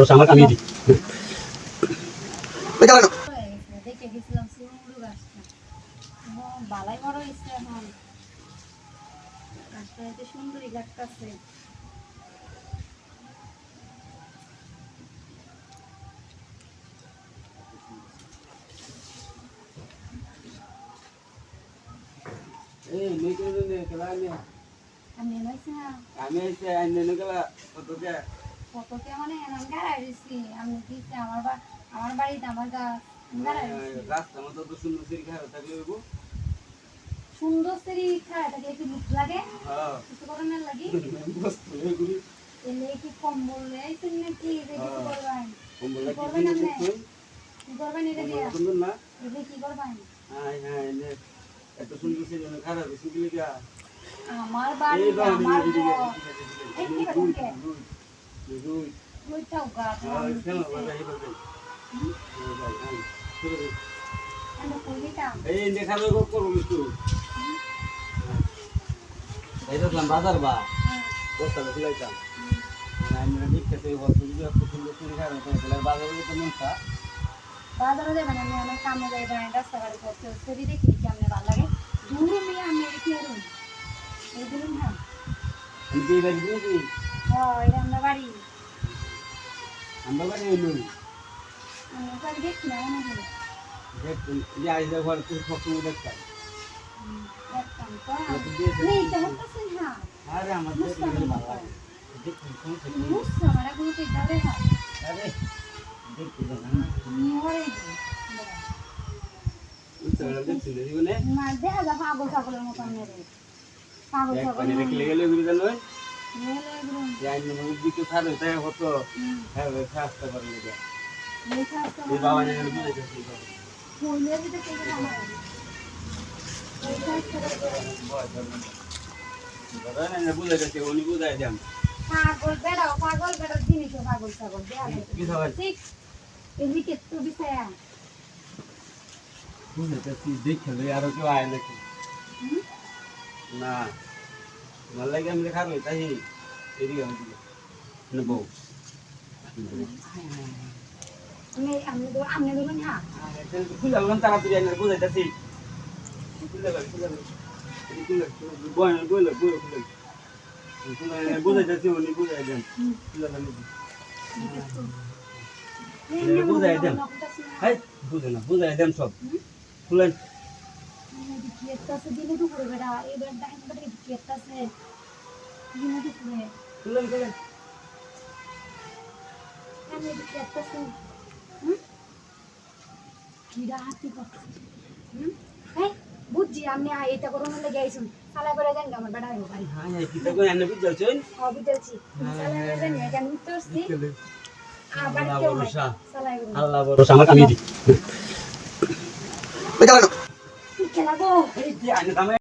আমার কামিয়ে দি ওই গেল না দেখে গেছিলাম সুরুড়ু গাছটা বালাই বড় হয়েছে এখন গাছটা এত সুন্দরই লাগতেছে এই মেকেলে নে কেলানে আমি নইছি না আমি এসে আইনে নে গেলা কতকে কতকে মানে আমি গাড়াই দিছি আমি দিছি আমার বাড়িতে আমার গাছ গাড়াই দিছি রাস্তা মতো তো সুন্দর সিরি খায় থাকলে হইবো সুন্দর সেরি খায় তাকে একটু লুক লাগে হ্যাঁ কিছু করণের লাগি বস্তু এগুলি এলে কি কম্বল লাইছেন নাকি যে কিছু করবেন কম্বল কি করবেন আপনি তুই কি করবেন এটা দিয়া সুন্দর না এটা কি করবেন হ্যাঁ হ্যাঁ নে এত সুন্দর সিরি না খারাপ সিরি লাগা আমার বাড়ি আমার এই কি করবে দুই ওইটাও গাছ হ্যাঁ কেন বাবা এই বলবে আমি কইটা এই দেখালো করব কিছু এই তো বাজার বা বস্তাটা খুলাইতাম আমি দেখতে বলতে যদি একটু সুন্দর সিরি খায় তাহলে বাজারে তো মনটা বাজারে যাবেন আমি আমার কামে যাই রাস্তা গাড়ি করতে সেটি দেখি কেমনে ভালো লাগে দূর মেয়ে আমি কি আর এই দিন না আমি কি বাড়ি দিয়েছি হ্যাঁ এটা আমরা বাড়ি আমরা বাড়ি হইলো আমি বাড়ি দেখছি না মনে হলো দেখুন যে আইসা ঘর থেকে ফটো দেখতাম দেখতাম তো নেই তো হচ্ছে না আরে আমাদের ভালো লাগে দেখুন কোন মুসা মারা গুলো তো যাবে না আরে দেখতে না নি হরে উচ্চলা দেখতে জীবনে মা দেখা যা পাগল ছাগলের মতো মেরে পাগল এক ছাগল পানি রেখে গেলে ঘুরে গেল মেলে এগুলো যাই না দিকে ছাড়ো তাই হতো হ্যাঁ ফাস্ট করে নিয়ে এই ছাড়তে এই বাবা নিয়ে বুঝে গেছে কইলে দিতে কেন না এই ছাড়তে বাবা না বুঝে গেছে উনি বুঝাই দেন পাগল বেড়া জিনিস পাগল ছাগল দেয়া কি খাবার ঠিক এদিকে তো বিছায়া বুঝে গেছে দেখে লই আর কেউ আয় নাকি না ভাল লাগে আমি খাবো তাই এদিকে আমি বউ আমি ধরুন হ্যাঁ খুলে গেলাম তাড়াতাড়ি আইনার বুঝাইতেছি খুলে বুঝাইতেছি উনি বুঝাই দেন বুঝাই দেন হাই বুঝে না বুঝাই দেন সব খুলেন দিনে দুপুরে বেড়া এবার ডাইন বেড়ে কেতাছে দিনে দুপুরে খুলেন খুলেন আমি কেতাছে কিরা হাতি করছে এই বুঝছি আমি এটা করোনা লেগে আইছুন সালা করে দেন আমার বেড়া হইব পারি হ্যাঁ কি তো কোন আন্না বুঝাছেন হ্যাঁ বুঝছি সালা করে দেন এটা উত্তরছি বাড়ি কেউ নাই সালা করে আল্লাহ ভরসা আমার কামিয়ে দি ওই গেল না খেলা গো এই যে আন্না